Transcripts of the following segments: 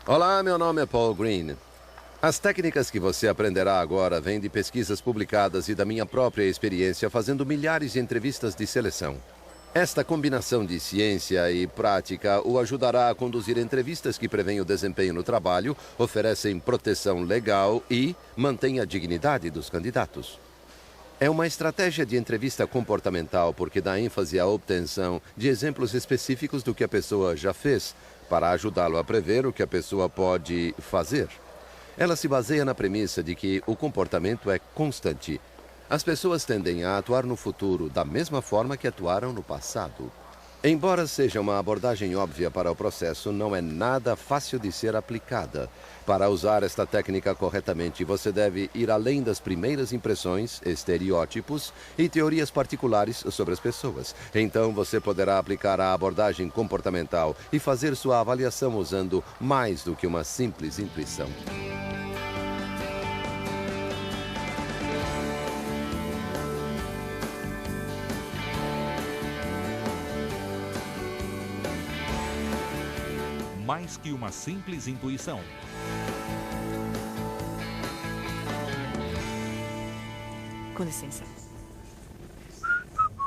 Olá, meu nome é Paul Green. As técnicas que você aprenderá agora vêm de pesquisas publicadas e da minha própria experiência fazendo milhares de entrevistas de seleção. Esta combinação de ciência e prática o ajudará a conduzir entrevistas que prevêem o desempenho no trabalho, oferecem proteção legal e mantêm a dignidade dos candidatos. É uma estratégia de entrevista comportamental porque dá ênfase à obtenção de exemplos específicos do que a pessoa já fez, para ajudá-lo a prever o que a pessoa pode fazer. Ela se baseia na premissa de que o comportamento é constante. As pessoas tendem a atuar no futuro da mesma forma que atuaram no passado. Embora seja uma abordagem óbvia para o processo, não é nada fácil de ser aplicada. Para usar esta técnica corretamente, você deve ir além das primeiras impressões, estereótipos e teorias particulares sobre as pessoas. Então você poderá aplicar a abordagem comportamental e fazer sua avaliação usando mais do que uma simples intuição. Mais que uma simples intuição. Com licença.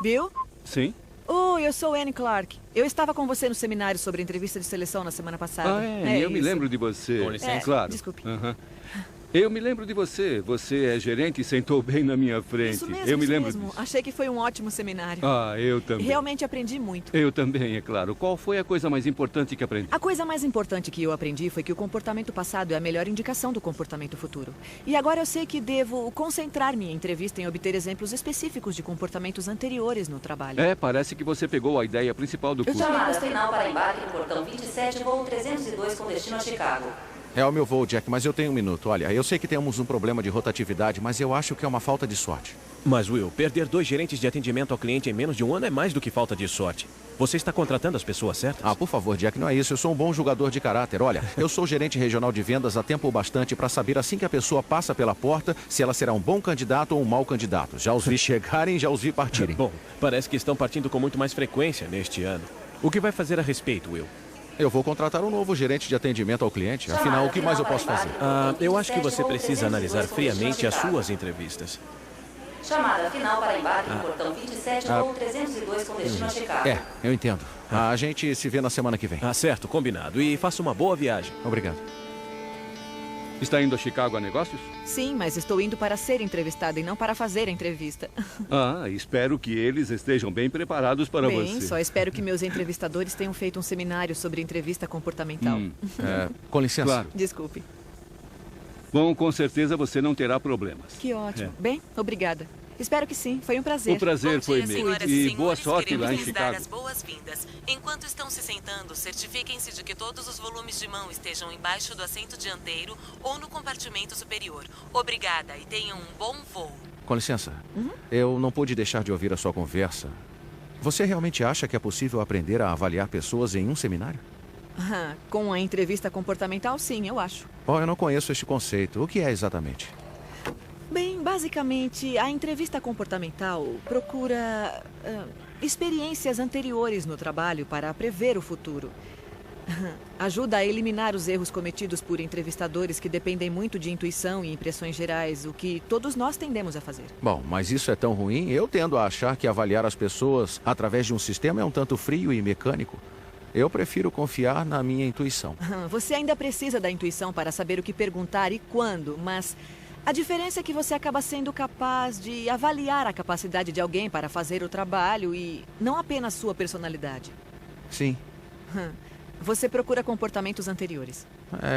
Bill? Sim? Oi, eu sou Annie Clark. Eu estava com você no seminário sobre entrevista de seleção na semana passada. Eu me lembro de você. Com licença. Claro. Desculpe. Eu me lembro de você. Você é gerente e sentou bem na minha frente. Isso mesmo, eu me isso lembro mesmo. disso. Achei que foi um ótimo seminário. Eu também. Realmente aprendi muito. Eu também, é claro. Qual foi a coisa mais importante que aprendi? A coisa mais importante que eu aprendi foi que o comportamento passado é a melhor indicação do comportamento futuro. E agora eu sei que devo concentrar minha entrevista em obter exemplos específicos de comportamentos anteriores no trabalho. Parece que você pegou a ideia principal do curso. Chamada final para embarque no portão 27, voo 302 com destino a Chicago. É o meu voo, Jack, mas eu tenho um minuto. Olha, eu sei que temos um problema de rotatividade, mas eu acho que é uma falta de sorte. Mas, Will, perder 2 gerentes de atendimento ao cliente em menos de um ano é mais do que falta de sorte. Você está contratando as pessoas certas? Por favor, Jack, não é isso. Eu sou um bom jogador de caráter. Olha, eu sou gerente regional de vendas há tempo bastante para saber assim que a pessoa passa pela porta se ela será um bom candidato ou um mau candidato. Já os vi chegarem, já os vi partirem. Bom, parece que estão partindo com muito mais frequência neste ano. O que vai fazer a respeito, Will? Eu vou contratar um novo gerente de atendimento ao cliente. Afinal, o que mais eu posso fazer? Eu acho que você precisa analisar friamente as suas entrevistas. Chamada final para embarque no portão 27, voo 302 com destino a Chicago. Eu entendo. A gente se vê na semana que vem. Certo, combinado. E faça uma boa viagem. Obrigado. Está indo a Chicago a negócios? Sim, mas estou indo para ser entrevistada e não para fazer a entrevista. Espero que eles estejam bem preparados para você. Só espero que meus entrevistadores tenham feito um seminário sobre entrevista comportamental. Com licença. Claro. Desculpe. Bom, com certeza você não terá problemas. Que ótimo. Bem, obrigada. Espero que sim. Foi um prazer. O prazer foi meu. E boa sorte lá em Queremos Chicago. dar as boas-vindas. Enquanto estão se sentando, certifiquem-se de que todos os volumes de mão estejam embaixo do assento dianteiro ou no compartimento superior. Obrigada e tenham um bom voo. Com licença. Eu não pude deixar de ouvir a sua conversa. Você realmente acha que é possível aprender a avaliar pessoas em um seminário? Com a entrevista comportamental, sim, eu acho. Eu não conheço este conceito. O que é exatamente? Bem, basicamente, a entrevista comportamental procura experiências anteriores no trabalho para prever o futuro. Ajuda a eliminar os erros cometidos por entrevistadores que dependem muito de intuição e impressões gerais, o que todos nós tendemos a fazer. Bom, mas isso é tão ruim? Eu tendo a achar que avaliar as pessoas através de um sistema é um tanto frio e mecânico. Eu prefiro confiar na minha intuição. Você ainda precisa da intuição para saber o que perguntar e quando, mas a diferença é que você acaba sendo capaz de avaliar a capacidade de alguém para fazer o trabalho e não apenas sua personalidade. Sim. Você procura comportamentos anteriores.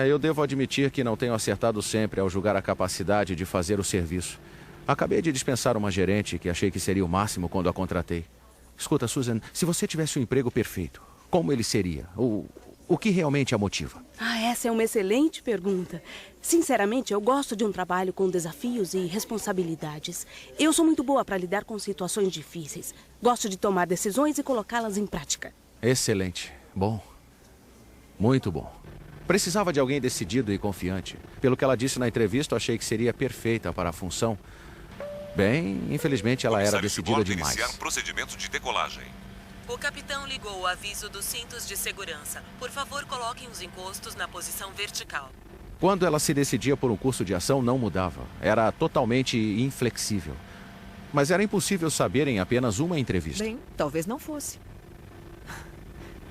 Eu devo admitir que não tenho acertado sempre ao julgar a capacidade de fazer o serviço. Acabei de dispensar uma gerente que achei que seria o máximo quando a contratei. Escuta, Susan, se você tivesse um emprego perfeito, como ele seria? O que realmente a motiva? Essa é uma excelente pergunta. Sinceramente, eu gosto de um trabalho com desafios e responsabilidades. Eu sou muito boa para lidar com situações difíceis. Gosto de tomar decisões e colocá-las em prática. Excelente. Bom. Muito bom. Precisava de alguém decidido e confiante. Pelo que ela disse na entrevista, eu achei que seria perfeita para a função. Bem, infelizmente ela era decidida demais. Iniciar procedimento de decolagem. O capitão ligou o aviso dos cintos de segurança. Por favor, coloquem os encostos na posição vertical. Quando ela se decidia por um curso de ação, não mudava. Era totalmente inflexível. Mas era impossível saber em apenas uma entrevista. Bem, talvez não fosse.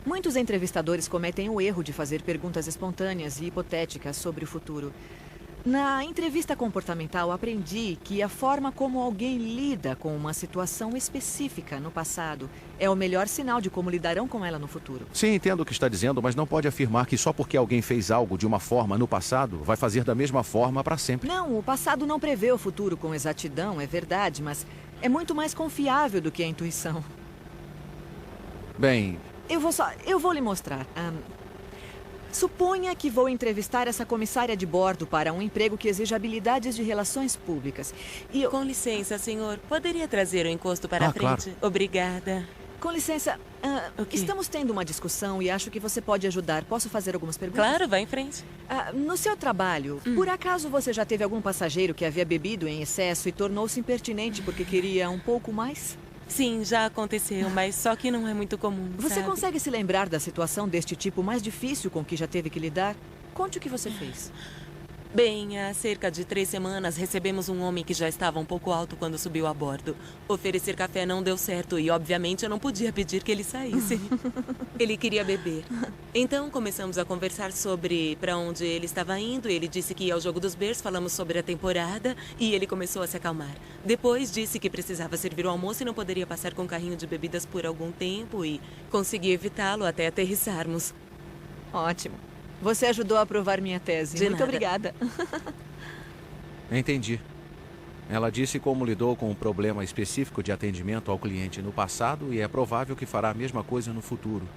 Muitos entrevistadores cometem o erro de fazer perguntas espontâneas e hipotéticas sobre o futuro. Na entrevista comportamental, aprendi que a forma como alguém lida com uma situação específica no passado é o melhor sinal de como lidarão com ela no futuro. Sim, entendo o que está dizendo, mas não pode afirmar que só porque alguém fez algo de uma forma no passado, vai fazer da mesma forma para sempre. Não, o passado não prevê o futuro com exatidão, é verdade, mas é muito mais confiável do que a intuição. Bem... Eu vou lhe mostrar. Suponha que vou entrevistar essa comissária de bordo para um emprego que exige habilidades de relações públicas. E Com licença, senhor. Poderia trazer o encosto para a frente? Claro. Obrigada. Com licença, estamos tendo uma discussão e acho que você pode ajudar. Posso fazer algumas perguntas? Claro, vá em frente. No seu trabalho, por acaso você já teve algum passageiro que havia bebido em excesso e tornou-se impertinente porque queria um pouco mais? Sim, já aconteceu, mas só que não é muito comum, Você sabe? consegue se lembrar da situação deste tipo mais difícil com que já teve que lidar? Conte o que você fez. Bem, há cerca de 3 semanas recebemos um homem que já estava um pouco alto quando subiu a bordo. Oferecer café não deu certo e, obviamente, eu não podia pedir que ele saísse. Ele queria beber. Então, começamos a conversar sobre para onde ele estava indo. Ele disse que ia ao Jogo dos Bears, falamos sobre a temporada e ele começou a se acalmar. Depois disse que precisava servir o almoço e não poderia passar com um carrinho de bebidas por algum tempo e consegui evitá-lo até aterrissarmos. Ótimo. Você ajudou a aprovar minha tese. De Muito nada. obrigada. Entendi. Ela disse como lidou com um problema específico de atendimento ao cliente no passado e é provável que fará a mesma coisa no futuro.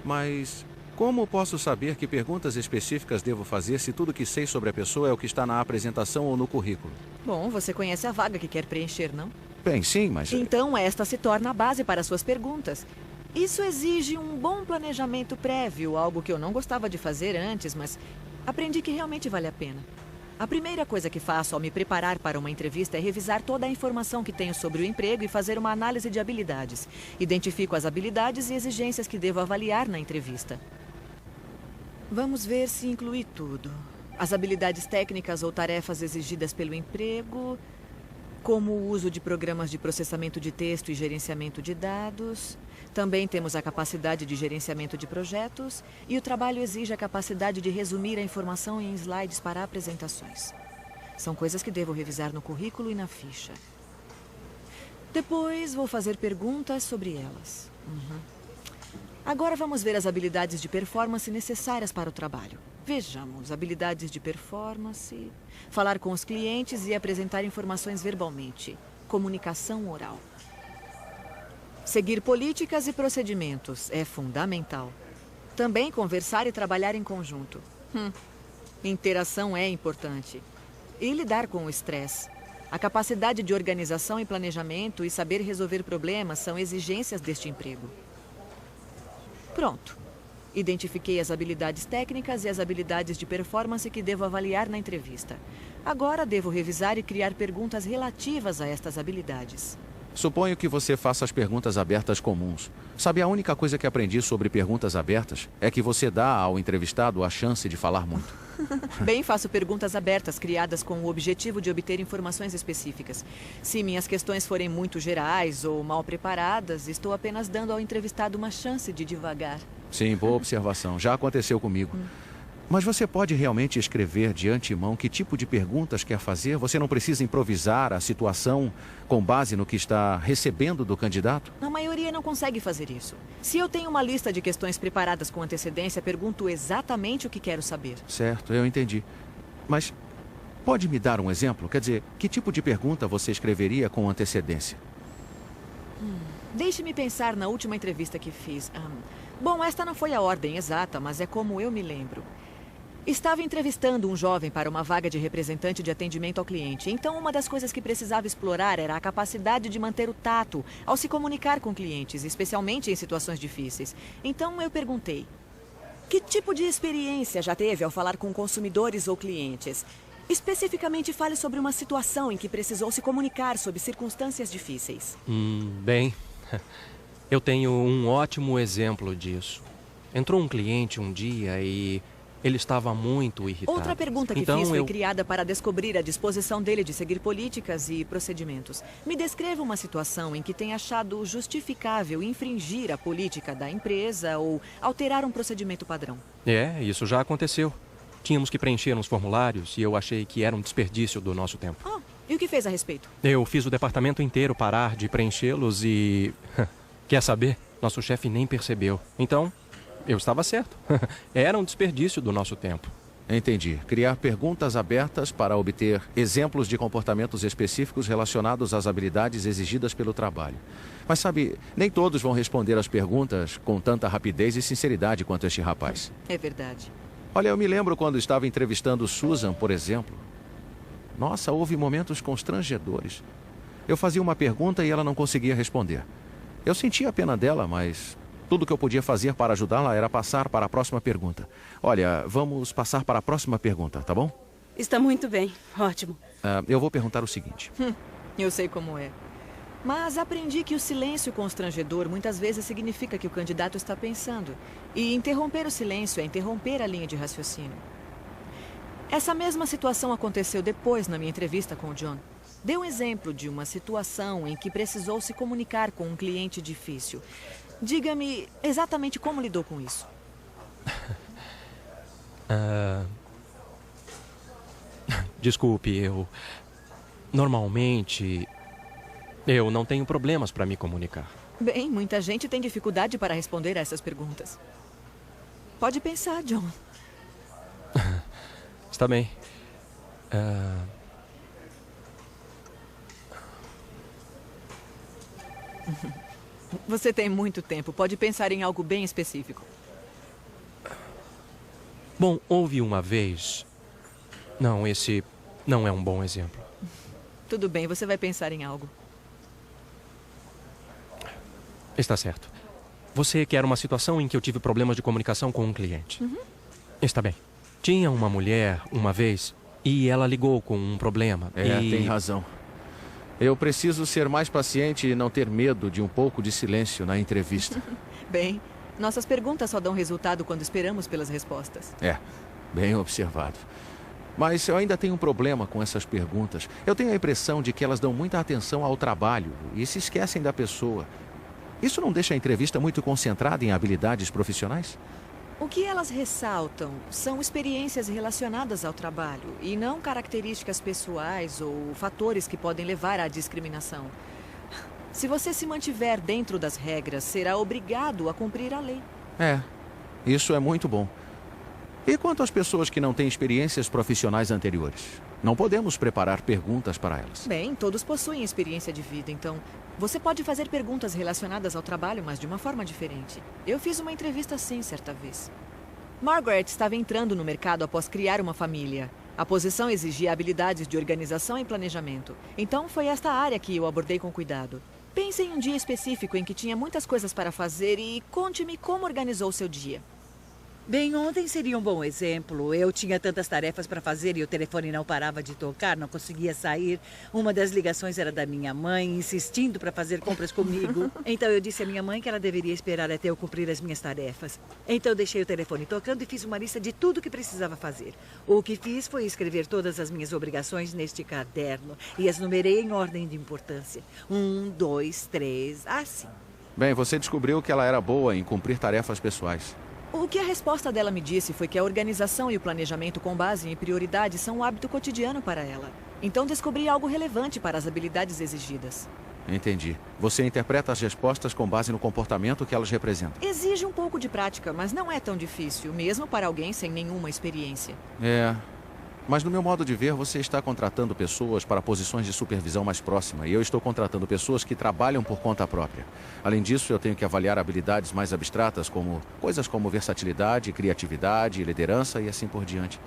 Mas como posso saber que perguntas específicas devo fazer se tudo que sei sobre a pessoa é o que está na apresentação ou no currículo? Bom, você conhece a vaga que quer preencher, não? Bem, sim, mas... Então, esta se torna a base para suas perguntas. Isso exige um bom planejamento prévio, algo que eu não gostava de fazer antes, mas aprendi que realmente vale a pena. A primeira coisa que faço ao me preparar para uma entrevista é revisar toda a informação que tenho sobre o emprego e fazer uma análise de habilidades. Identifico as habilidades e exigências que devo avaliar na entrevista. Vamos ver se inclui tudo. As habilidades técnicas ou tarefas exigidas pelo emprego, como o uso de programas de processamento de texto e gerenciamento de dados. Também temos a capacidade de gerenciamento de projetos e o trabalho exige a capacidade de resumir a informação em slides para apresentações. São coisas que devo revisar no currículo e na ficha. Depois vou fazer perguntas sobre elas. Agora vamos ver as habilidades de performance necessárias para o trabalho. Vejamos, habilidades de performance, falar com os clientes e apresentar informações verbalmente, comunicação oral. Seguir políticas e procedimentos é fundamental. Também conversar e trabalhar em conjunto. Interação é importante. E lidar com o estresse. A capacidade de organização e planejamento e saber resolver problemas são exigências deste emprego. Pronto. Identifiquei as habilidades técnicas e as habilidades de performance que devo avaliar na entrevista. Agora devo revisar e criar perguntas relativas a estas habilidades. Suponho que você faça as perguntas abertas comuns. Sabe, a única coisa que aprendi sobre perguntas abertas é que você dá ao entrevistado a chance de falar muito. Bem, faço perguntas abertas criadas com o objetivo de obter informações específicas. Se minhas questões forem muito gerais ou mal preparadas, estou apenas dando ao entrevistado uma chance de divagar. Sim, boa observação. Já aconteceu comigo. Mas você pode realmente escrever de antemão que tipo de perguntas quer fazer? Você não precisa improvisar a situação com base no que está recebendo do candidato? A maioria não consegue fazer isso. Se eu tenho uma lista de questões preparadas com antecedência, pergunto exatamente o que quero saber. Certo, eu entendi. Mas pode me dar um exemplo? Quer dizer, que tipo de pergunta você escreveria com antecedência? Deixe-me pensar na última entrevista que fiz. Bom, esta não foi a ordem exata, mas é como eu me lembro. Estava entrevistando um jovem para uma vaga de representante de atendimento ao cliente. Então, uma das coisas que precisava explorar era a capacidade de manter o tato ao se comunicar com clientes, especialmente em situações difíceis. Então, eu perguntei: que tipo de experiência já teve ao falar com consumidores ou clientes? Especificamente, fale sobre uma situação em que precisou se comunicar sob circunstâncias difíceis. Bem, Eu tenho um ótimo exemplo disso. Entrou um cliente um dia e ele estava muito irritado. Outra pergunta que fiz foi criada para descobrir a disposição dele de seguir políticas e procedimentos. Me descreva uma situação em que tenha achado justificável infringir a política da empresa ou alterar um procedimento padrão. Isso já aconteceu. Tínhamos que preencher uns formulários e eu achei que era um desperdício do nosso tempo. E o que fez a respeito? Eu fiz o departamento inteiro parar de preenchê-los e... Quer saber? Nosso chefe nem percebeu. Então, eu estava certo. Era um desperdício do nosso tempo. Entendi. Criar perguntas abertas para obter exemplos de comportamentos específicos relacionados às habilidades exigidas pelo trabalho. Mas sabe, nem todos vão responder às perguntas com tanta rapidez e sinceridade quanto este rapaz. É verdade. Olha, eu me lembro quando estava entrevistando Susan, por exemplo. Nossa, houve momentos constrangedores. Eu fazia uma pergunta e ela não conseguia responder. Eu sentia a pena dela, mas tudo que eu podia fazer para ajudá-la era passar para a próxima pergunta. Olha, vamos passar para a próxima pergunta, tá bom? Está muito bem. Ótimo. Eu vou perguntar o seguinte. Eu sei como é. Mas aprendi que o silêncio constrangedor muitas vezes significa que o candidato está pensando. E interromper o silêncio é interromper a linha de raciocínio. Essa mesma situação aconteceu depois na minha entrevista com o John. Dê um exemplo de uma situação em que precisou se comunicar com um cliente difícil. Diga-me exatamente como lidou com isso. Desculpe, normalmente, eu não tenho problemas para me comunicar. Bem, muita gente tem dificuldade para responder a essas perguntas. Pode pensar, John. Está bem. Você tem muito tempo. Pode pensar em algo bem específico. Bom, houve uma vez... Não, esse não é um bom exemplo. Tudo bem, você vai pensar em algo. Está certo. Você quer uma situação em que eu tive problemas de comunicação com um cliente. Está bem. Tinha uma mulher, uma vez, e ela ligou com um problema. Tem razão. Eu preciso ser mais paciente e não ter medo de um pouco de silêncio na entrevista. Bem, nossas perguntas só dão resultado quando esperamos pelas respostas. Bem observado. Mas eu ainda tenho um problema com essas perguntas. Eu tenho a impressão de que elas dão muita atenção ao trabalho e se esquecem da pessoa. Isso não deixa a entrevista muito concentrada em habilidades profissionais? O que elas ressaltam são experiências relacionadas ao trabalho e não características pessoais ou fatores que podem levar à discriminação. Se você se mantiver dentro das regras, será obrigado a cumprir a lei. Isso é muito bom. E quanto às pessoas que não têm experiências profissionais anteriores? Não podemos preparar perguntas para elas. Bem, todos possuem experiência de vida, então você pode fazer perguntas relacionadas ao trabalho, mas de uma forma diferente. Eu fiz uma entrevista assim certa vez. Margaret estava entrando no mercado após criar uma família. A posição exigia habilidades de organização e planejamento. Então foi esta área que eu abordei com cuidado. Pense em um dia específico em que tinha muitas coisas para fazer e conte-me como organizou seu dia. Bem, ontem seria um bom exemplo. Eu tinha tantas tarefas para fazer e o telefone não parava de tocar, não conseguia sair. Uma das ligações era da minha mãe, insistindo para fazer compras comigo. Então eu disse à minha mãe que ela deveria esperar até eu cumprir as minhas tarefas. Então eu deixei o telefone tocando e fiz uma lista de tudo que precisava fazer. O que fiz foi escrever todas as minhas obrigações neste caderno e as numerei em ordem de importância. 1, 2, 3, assim. Bem, você descobriu que ela era boa em cumprir tarefas pessoais. O que a resposta dela me disse foi que a organização e o planejamento com base em prioridades são um hábito cotidiano para ela. Então descobri algo relevante para as habilidades exigidas. Entendi. Você interpreta as respostas com base no comportamento que elas representam. Exige um pouco de prática, mas não é tão difícil, mesmo para alguém sem nenhuma experiência. Mas no meu modo de ver, você está contratando pessoas para posições de supervisão mais próxima e eu estou contratando pessoas que trabalham por conta própria. Além disso, eu tenho que avaliar habilidades mais abstratas, como coisas como versatilidade, criatividade, liderança e assim por diante.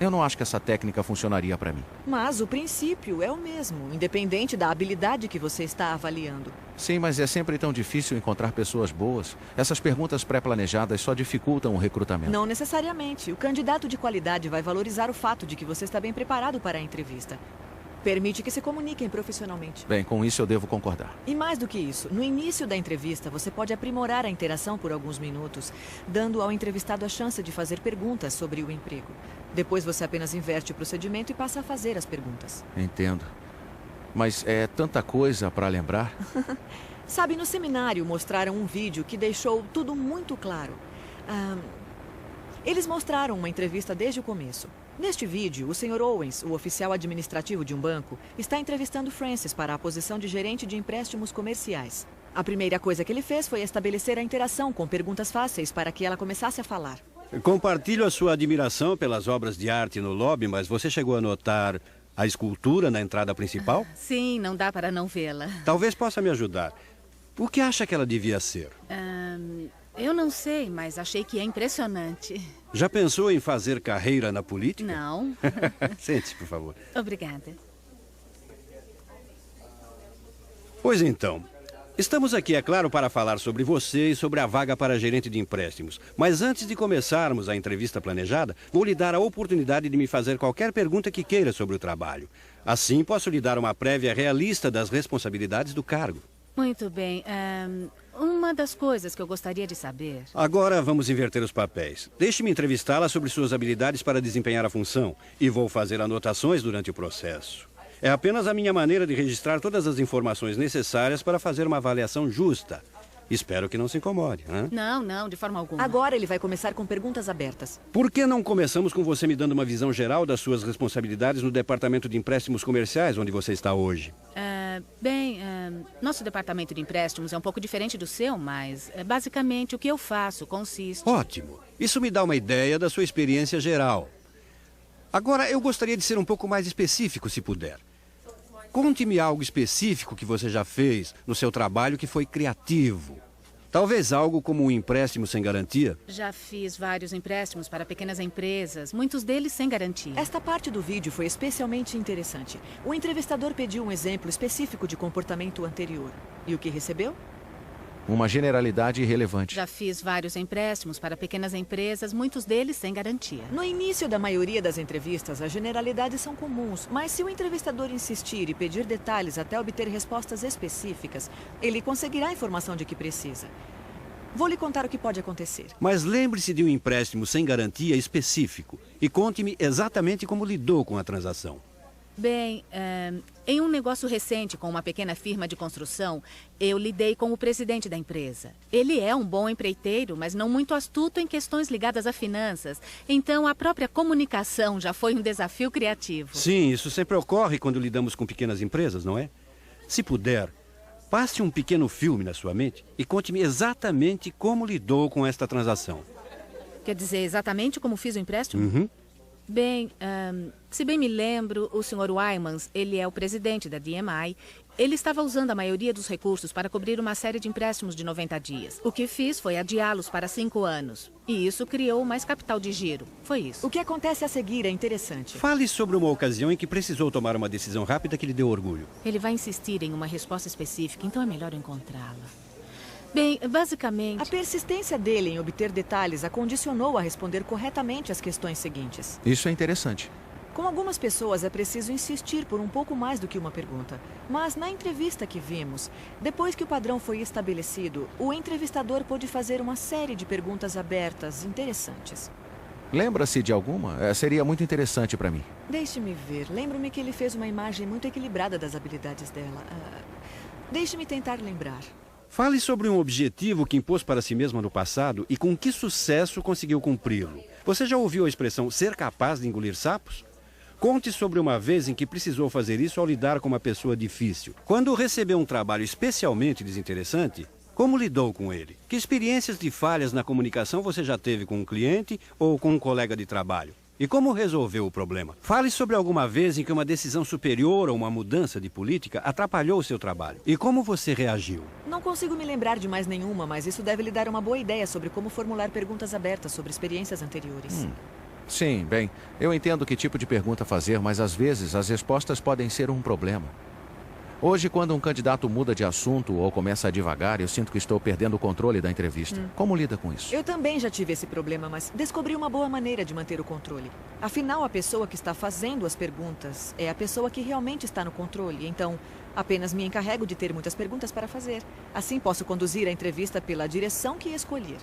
Eu não acho que essa técnica funcionaria para mim. Mas o princípio é o mesmo, independente da habilidade que você está avaliando. Sim, mas é sempre tão difícil encontrar pessoas boas. Essas perguntas pré-planejadas só dificultam o recrutamento. Não necessariamente. O candidato de qualidade vai valorizar o fato de que você está bem preparado para a entrevista. Permite que se comuniquem profissionalmente. Bem, com isso eu devo concordar. E mais do que isso, no início da entrevista, você pode aprimorar a interação por alguns minutos, dando ao entrevistado a chance de fazer perguntas sobre o emprego. Depois você apenas inverte o procedimento e passa a fazer as perguntas. Entendo. Mas é tanta coisa para lembrar. Sabe, no seminário mostraram um vídeo que deixou tudo muito claro. Eles mostraram uma entrevista desde o começo. Neste vídeo, o Sr. Owens, o oficial administrativo de um banco, está entrevistando Frances para a posição de gerente de empréstimos comerciais. A primeira coisa que ele fez foi estabelecer a interação com perguntas fáceis para que ela começasse a falar. Compartilho a sua admiração pelas obras de arte no lobby, mas você chegou a notar a escultura na entrada principal? Sim, não dá para não vê-la. Talvez possa me ajudar. O que acha que ela devia ser? Eu não sei, mas achei que é impressionante. Já pensou em fazer carreira na política? Não. Sente-se, por favor. Obrigada. Pois então, estamos aqui, é claro, para falar sobre você e sobre a vaga para gerente de empréstimos. Mas antes de começarmos a entrevista planejada, vou lhe dar a oportunidade de me fazer qualquer pergunta que queira sobre o trabalho. Assim, posso lhe dar uma prévia realista das responsabilidades do cargo. Muito bem. Uma das coisas que eu gostaria de saber... Agora vamos inverter os papéis. Deixe-me entrevistá-la sobre suas habilidades para desempenhar a função. E vou fazer anotações durante o processo. É apenas a minha maneira de registrar todas as informações necessárias para fazer uma avaliação justa. Espero que não se incomode, hein? Não, de forma alguma. Agora ele vai começar com perguntas abertas. Por que não começamos com você me dando uma visão geral das suas responsabilidades no departamento de empréstimos comerciais, onde você está hoje? Nosso departamento de empréstimos é um pouco diferente do seu, mas basicamente o que eu faço consiste... Ótimo. Isso me dá uma ideia da sua experiência geral. Agora, eu gostaria de ser um pouco mais específico, se puder. Conte-me algo específico que você já fez no seu trabalho que foi criativo. Talvez algo como um empréstimo sem garantia? Já fiz vários empréstimos para pequenas empresas, muitos deles sem garantia. Esta parte do vídeo foi especialmente interessante. O entrevistador pediu um exemplo específico de comportamento anterior. E o que recebeu? Uma generalidade irrelevante. Já fiz vários empréstimos para pequenas empresas, muitos deles sem garantia. No início da maioria das entrevistas, as generalidades são comuns, mas se o entrevistador insistir e pedir detalhes até obter respostas específicas, ele conseguirá a informação de que precisa. Vou lhe contar o que pode acontecer. Mas lembre-se de um empréstimo sem garantia específico e conte-me exatamente como lidou com a transação. Bem, em um negócio recente com uma pequena firma de construção, eu lidei com o presidente da empresa. Ele é um bom empreiteiro, mas não muito astuto em questões ligadas a finanças. Então, a própria comunicação já foi um desafio criativo. Sim, isso sempre ocorre quando lidamos com pequenas empresas, não é? Se puder, passe um pequeno filme na sua mente e conte-me exatamente como lidou com esta transação. Quer dizer, exatamente como fiz o empréstimo? Uhum. Bem, se bem me lembro, o Sr. Wymans, ele é o presidente da DMI. Ele estava usando a maioria dos recursos para cobrir uma série de empréstimos de 90 dias. O que fiz foi adiá-los para 5 anos. E isso criou mais capital de giro. Foi isso. O que acontece a seguir é interessante. Fale sobre uma ocasião em que precisou tomar uma decisão rápida que lhe deu orgulho. Ele vai insistir em uma resposta específica, então é melhor eu encontrá-la. Bem, basicamente... A persistência dele em obter detalhes a condicionou a responder corretamente as questões seguintes. Isso é interessante. Com algumas pessoas é preciso insistir por um pouco mais do que uma pergunta. Mas na entrevista que vimos, depois que o padrão foi estabelecido, o entrevistador pôde fazer uma série de perguntas abertas interessantes. Lembra-se de alguma? Seria muito interessante para mim. Deixe-me ver. Lembro-me que ele fez uma imagem muito equilibrada das habilidades dela. Deixe-me tentar lembrar. Fale sobre um objetivo que impôs para si mesma no passado e com que sucesso conseguiu cumpri-lo. Você já ouviu a expressão ser capaz de engolir sapos? Conte sobre uma vez em que precisou fazer isso ao lidar com uma pessoa difícil. Quando recebeu um trabalho especialmente desinteressante, como lidou com ele? Que experiências de falhas na comunicação você já teve com um cliente ou com um colega de trabalho? E como resolveu o problema? Fale sobre alguma vez em que uma decisão superior ou uma mudança de política atrapalhou o seu trabalho. E como você reagiu? Não consigo me lembrar de mais nenhuma, mas isso deve lhe dar uma boa ideia sobre como formular perguntas abertas sobre experiências anteriores. Sim, bem, eu entendo que tipo de pergunta fazer, mas às vezes as respostas podem ser um problema. Hoje, quando um candidato muda de assunto ou começa a divagar, eu sinto que estou perdendo o controle da entrevista. Como lida com isso? Eu também já tive esse problema, mas descobri uma boa maneira de manter o controle. Afinal, a pessoa que está fazendo as perguntas é a pessoa que realmente está no controle. Então, apenas me encarrego de ter muitas perguntas para fazer. Assim, posso conduzir a entrevista pela direção que escolher.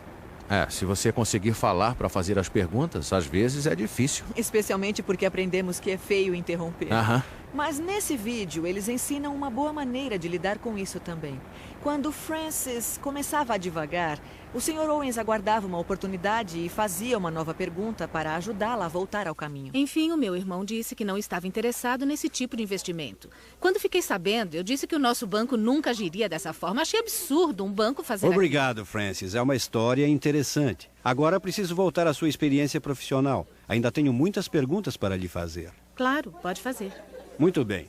Se você conseguir falar para fazer as perguntas, às vezes é difícil. Especialmente porque aprendemos que é feio interromper. Aham. Mas nesse vídeo, eles ensinam uma boa maneira de lidar com isso também. Quando Francis começava a divagar, o Sr. Owens aguardava uma oportunidade e fazia uma nova pergunta para ajudá-la a voltar ao caminho. Enfim, o meu irmão disse que não estava interessado nesse tipo de investimento. Quando fiquei sabendo, eu disse que o nosso banco nunca agiria dessa forma. Achei absurdo um banco fazer Obrigado, Francis. É uma história interessante. Agora preciso voltar à sua experiência profissional. Ainda tenho muitas perguntas para lhe fazer. Claro, pode fazer. Muito bem.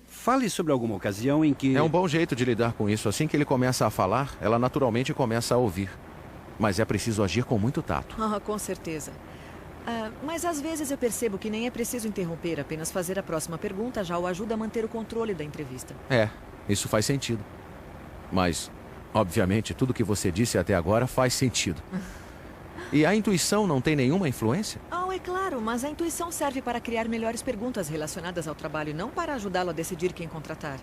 Fale sobre alguma ocasião em que... É um bom jeito de lidar com isso. Assim que ele começa a falar, ela naturalmente começa a ouvir. Mas é preciso agir com muito tato. Com certeza. Mas às vezes eu percebo que nem é preciso interromper, apenas fazer a próxima pergunta já o ajuda a manter o controle da entrevista. Isso faz sentido. Mas, obviamente, tudo que você disse até agora faz sentido. E a intuição não tem nenhuma influência? É claro, mas a intuição serve para criar melhores perguntas relacionadas ao trabalho, não para ajudá-lo a decidir quem contratar.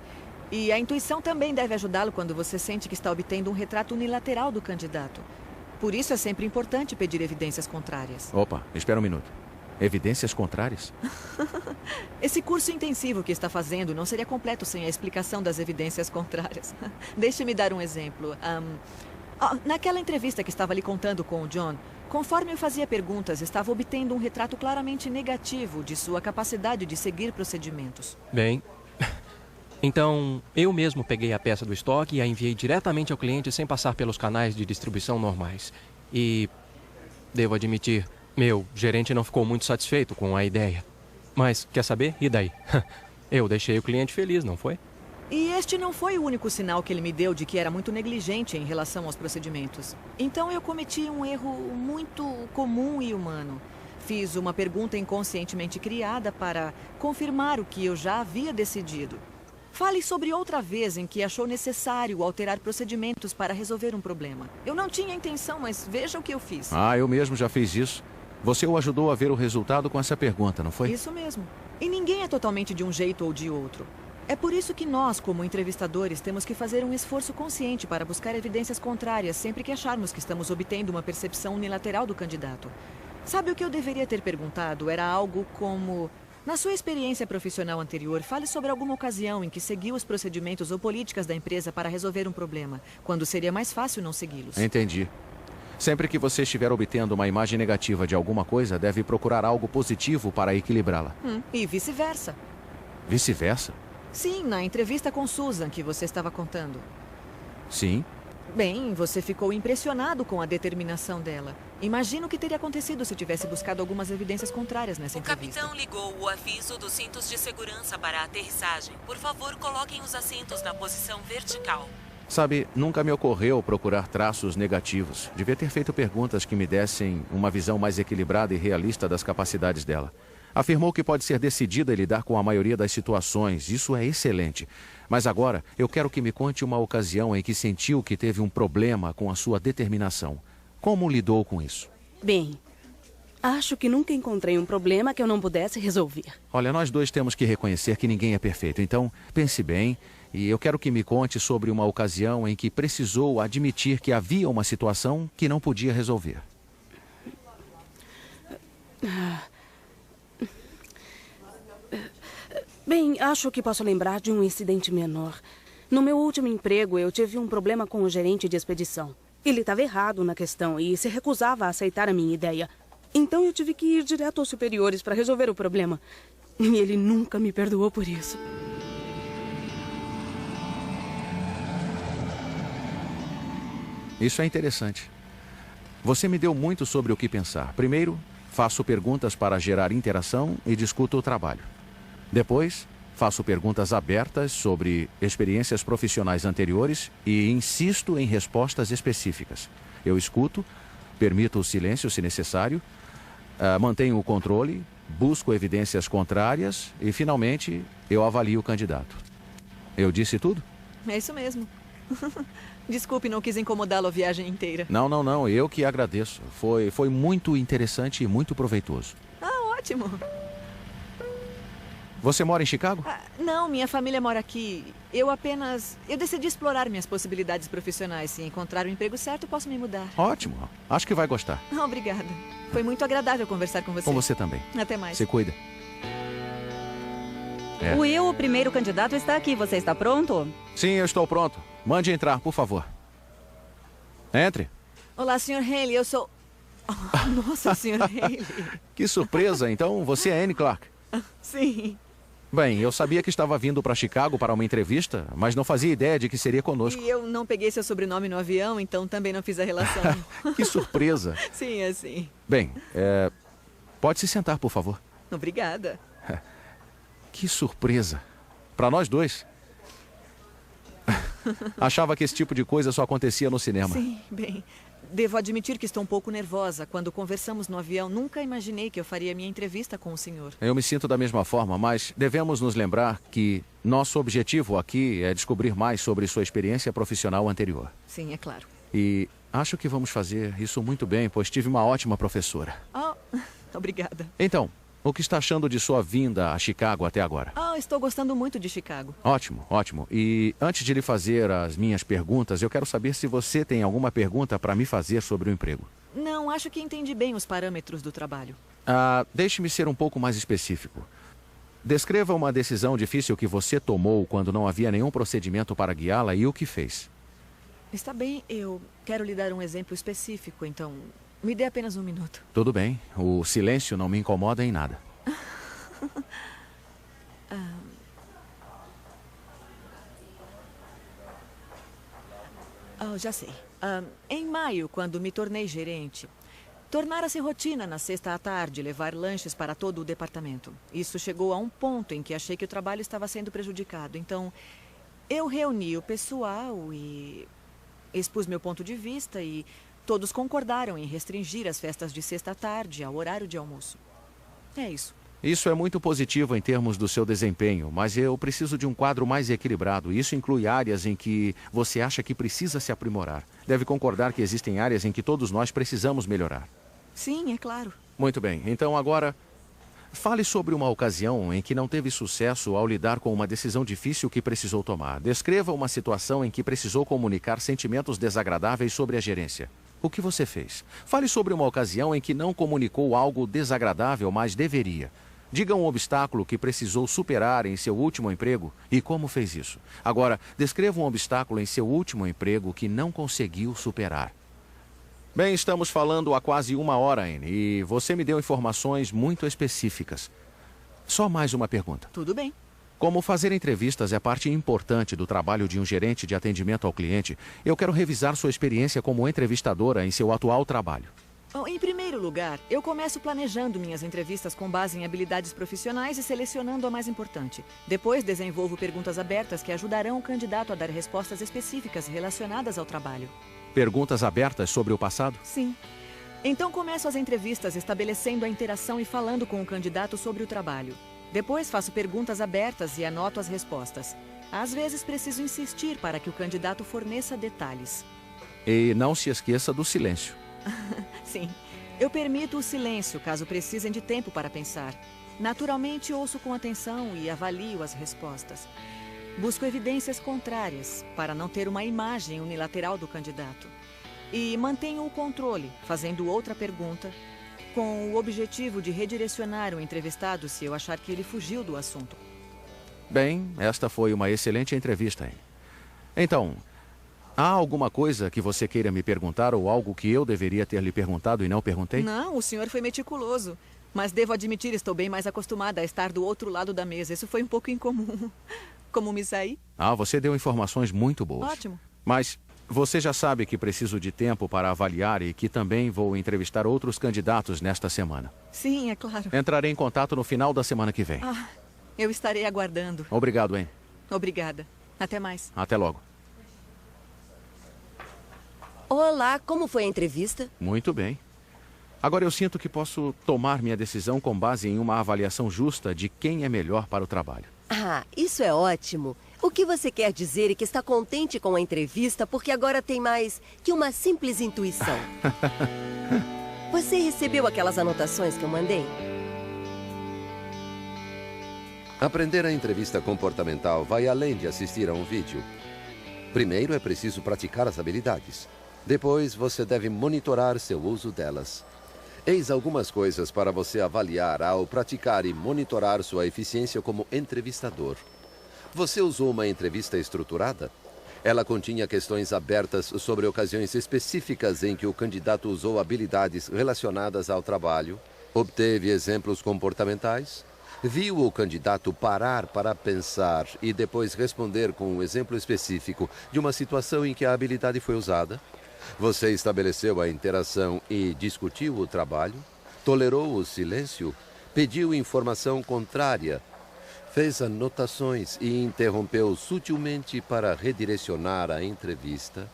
E a intuição também deve ajudá-lo quando você sente que está obtendo um retrato unilateral do candidato. Por isso é sempre importante pedir evidências contrárias. Opa, espera um minuto. Evidências contrárias? Esse curso intensivo que está fazendo não seria completo sem a explicação das evidências contrárias. Deixe-me dar um exemplo. Naquela entrevista que estava lhe contando com o John, conforme eu fazia perguntas, estava obtendo um retrato claramente negativo de sua capacidade de seguir procedimentos. Bem, então eu mesmo peguei a peça do estoque e a enviei diretamente ao cliente sem passar pelos canais de distribuição normais. E, devo admitir, meu gerente não ficou muito satisfeito com a ideia. Mas, quer saber? E daí? Eu deixei o cliente feliz, não foi? E este não foi o único sinal que ele me deu de que era muito negligente em relação aos procedimentos. Então eu cometi um erro muito comum e humano. Fiz uma pergunta inconscientemente criada para confirmar o que eu já havia decidido. Fale sobre outra vez em que achou necessário alterar procedimentos para resolver um problema. Eu não tinha intenção, mas veja o que eu fiz. Eu mesmo já fiz isso. Você o ajudou a ver o resultado com essa pergunta, não foi? Isso mesmo. E ninguém é totalmente de um jeito ou de outro. É por isso que nós, como entrevistadores, temos que fazer um esforço consciente para buscar evidências contrárias sempre que acharmos que estamos obtendo uma percepção unilateral do candidato. Sabe o que eu deveria ter perguntado? Era algo como... Na sua experiência profissional anterior, fale sobre alguma ocasião em que seguiu os procedimentos ou políticas da empresa para resolver um problema, quando seria mais fácil não segui-los. Entendi. Sempre que você estiver obtendo uma imagem negativa de alguma coisa, deve procurar algo positivo para equilibrá-la. E vice-versa. Vice-versa? Sim, na entrevista com Susan que você estava contando. Sim. Bem, você ficou impressionado com a determinação dela. Imagino o que teria acontecido se tivesse buscado algumas evidências contrárias nessa entrevista. O capitão ligou o aviso dos cintos de segurança para a aterrissagem. Por favor, coloquem os assentos na posição vertical. Sabe, nunca me ocorreu procurar traços negativos. Devia ter feito perguntas que me dessem uma visão mais equilibrada e realista das capacidades dela. Afirmou que pode ser decidida a lidar com a maioria das situações. Isso é excelente. Mas agora, eu quero que me conte uma ocasião em que sentiu que teve um problema com a sua determinação. Como lidou com isso? Bem, acho que nunca encontrei um problema que eu não pudesse resolver. Olha, nós dois temos que reconhecer que ninguém é perfeito. Então, pense bem. E eu quero que me conte sobre uma ocasião em que precisou admitir que havia uma situação que não podia resolver. Bem, acho que posso lembrar de um incidente menor. No meu último emprego, eu tive um problema com o gerente de expedição. Ele estava errado na questão e se recusava a aceitar a minha ideia. Então eu tive que ir direto aos superiores para resolver o problema. E ele nunca me perdoou por isso. Isso é interessante. Você me deu muito sobre o que pensar. Primeiro, faço perguntas para gerar interação e discuto o trabalho. Depois, faço perguntas abertas sobre experiências profissionais anteriores e insisto em respostas específicas. Eu escuto, permito o silêncio se necessário, mantenho o controle, busco evidências contrárias e, finalmente, eu avalio o candidato. Eu disse tudo? É isso mesmo. Desculpe, não quis incomodá-lo a viagem inteira. Não. Eu que agradeço. Foi muito interessante e muito proveitoso. Ah, ótimo. Você mora em Chicago? Não, minha família mora aqui. Eu decidi explorar minhas possibilidades profissionais. Se encontrar o emprego certo, posso me mudar. Ótimo. Acho que vai gostar. Obrigada. Foi muito agradável conversar com você. Com você também. Até mais. Se cuida. Will, o primeiro candidato está aqui. Você está pronto? Sim, eu estou pronto. Mande entrar, por favor. Entre. Olá, Sr. Haley. Eu sou... Oh, nossa, Sr. Haley. Que surpresa. Então, você é Anne Clark? Sim. Bem, eu sabia que estava vindo para Chicago para uma entrevista, mas não fazia ideia de que seria conosco. E eu não peguei seu sobrenome no avião, então também não fiz a relação. Que surpresa. Sim, assim. Bem, pode se sentar, por favor. Obrigada. Que surpresa. Para nós dois. Achava que esse tipo de coisa só acontecia no cinema. Sim, bem... Devo admitir que estou um pouco nervosa. Quando conversamos no avião, nunca imaginei que eu faria minha entrevista com o senhor. Eu me sinto da mesma forma, mas devemos nos lembrar que nosso objetivo aqui é descobrir mais sobre sua experiência profissional anterior. Sim, é claro. E acho que vamos fazer isso muito bem, pois tive uma ótima professora. Oh, obrigada. Então, o que está achando de sua vinda a Chicago até agora? Estou gostando muito de Chicago. Ótimo. E antes de lhe fazer as minhas perguntas, eu quero saber se você tem alguma pergunta para me fazer sobre o emprego. Não, acho que entendi bem os parâmetros do trabalho. Deixe-me ser um pouco mais específico. Descreva uma decisão difícil que você tomou quando não havia nenhum procedimento para guiá-la e o que fez. Está bem, eu quero lhe dar um exemplo específico, então me dê apenas um minuto. Tudo bem, o silêncio não me incomoda em nada. Já sei. Em maio, quando me tornei gerente, tornara-se rotina na sexta à tarde levar lanches para todo o departamento. Isso chegou a um ponto em que achei que o trabalho estava sendo prejudicado. Então, eu reuni o pessoal e expus meu ponto de vista e todos concordaram em restringir as festas de sexta à tarde ao horário de almoço. É isso. Isso é muito positivo em termos do seu desempenho, mas eu preciso de um quadro mais equilibrado. Isso inclui áreas em que você acha que precisa se aprimorar. Deve concordar que existem áreas em que todos nós precisamos melhorar. Sim, é claro. Muito bem. Então agora, fale sobre uma ocasião em que não teve sucesso ao lidar com uma decisão difícil que precisou tomar. Descreva uma situação em que precisou comunicar sentimentos desagradáveis sobre a gerência. O que você fez? Fale sobre uma ocasião em que não comunicou algo desagradável, mas deveria. Diga um obstáculo que precisou superar em seu último emprego e como fez isso. Agora, descreva um obstáculo em seu último emprego que não conseguiu superar. Bem, estamos falando há quase 1 hora, Anne, e você me deu informações muito específicas. Só mais uma pergunta. Tudo bem. Como fazer entrevistas é parte importante do trabalho de um gerente de atendimento ao cliente, eu quero revisar sua experiência como entrevistadora em seu atual trabalho. Bom, em primeiro lugar, eu começo planejando minhas entrevistas com base em habilidades profissionais e selecionando a mais importante. Depois, desenvolvo perguntas abertas que ajudarão o candidato a dar respostas específicas relacionadas ao trabalho. Perguntas abertas sobre o passado? Sim. Então, começo as entrevistas estabelecendo a interação e falando com o candidato sobre o trabalho. Depois, faço perguntas abertas e anoto as respostas. Às vezes, preciso insistir para que o candidato forneça detalhes. E não se esqueça do silêncio. Sim. Eu permito o silêncio caso precisem de tempo para pensar. Naturalmente, ouço com atenção e avalio as respostas. Busco evidências contrárias para não ter uma imagem unilateral do candidato. E mantenho o controle, fazendo outra pergunta, com o objetivo de redirecionar o entrevistado se eu achar que ele fugiu do assunto. Bem, esta foi uma excelente entrevista, hein? Então, há alguma coisa que você queira me perguntar ou algo que eu deveria ter lhe perguntado e não perguntei? Não, o senhor foi meticuloso. Mas devo admitir, estou bem mais acostumada a estar do outro lado da mesa. Isso foi um pouco incomum. Como me saí? Você deu informações muito boas. Ótimo. Mas você já sabe que preciso de tempo para avaliar e que também vou entrevistar outros candidatos nesta semana. Sim, é claro. Entrarei em contato no final da semana que vem. Eu estarei aguardando. Obrigado, hein? Obrigada. Até mais. Até logo. Olá, como foi a entrevista? Muito bem. Agora eu sinto que posso tomar minha decisão com base em uma avaliação justa de quem é melhor para o trabalho. Isso é ótimo. O que você quer dizer é que está contente com a entrevista porque agora tem mais que uma simples intuição. Você recebeu aquelas anotações que eu mandei? Aprender a entrevista comportamental vai além de assistir a um vídeo. Primeiro é preciso praticar as habilidades. Depois, você deve monitorar seu uso delas. Eis algumas coisas para você avaliar ao praticar e monitorar sua eficiência como entrevistador. Você usou uma entrevista estruturada? Ela continha questões abertas sobre ocasiões específicas em que o candidato usou habilidades relacionadas ao trabalho? Obteve exemplos comportamentais? Viu o candidato parar para pensar e depois responder com um exemplo específico de uma situação em que a habilidade foi usada? Você estabeleceu a interação e discutiu o trabalho? Tolerou o silêncio? Pediu informação contrária? Fez anotações e interrompeu sutilmente para redirecionar a entrevista?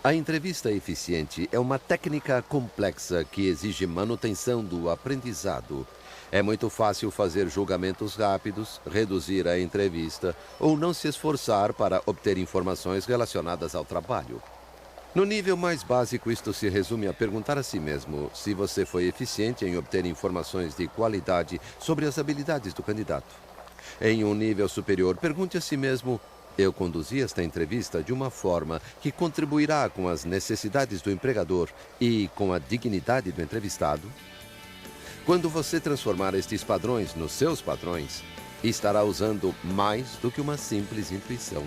A entrevista eficiente é uma técnica complexa que exige manutenção do aprendizado. É muito fácil fazer julgamentos rápidos, reduzir a entrevista ou não se esforçar para obter informações relacionadas ao trabalho. No nível mais básico, isto se resume a perguntar a si mesmo se você foi eficiente em obter informações de qualidade sobre as habilidades do candidato. Em um nível superior, pergunte a si mesmo: eu conduzi esta entrevista de uma forma que contribuirá com as necessidades do empregador e com a dignidade do entrevistado? Quando você transformar estes padrões nos seus padrões, estará usando mais do que uma simples intuição.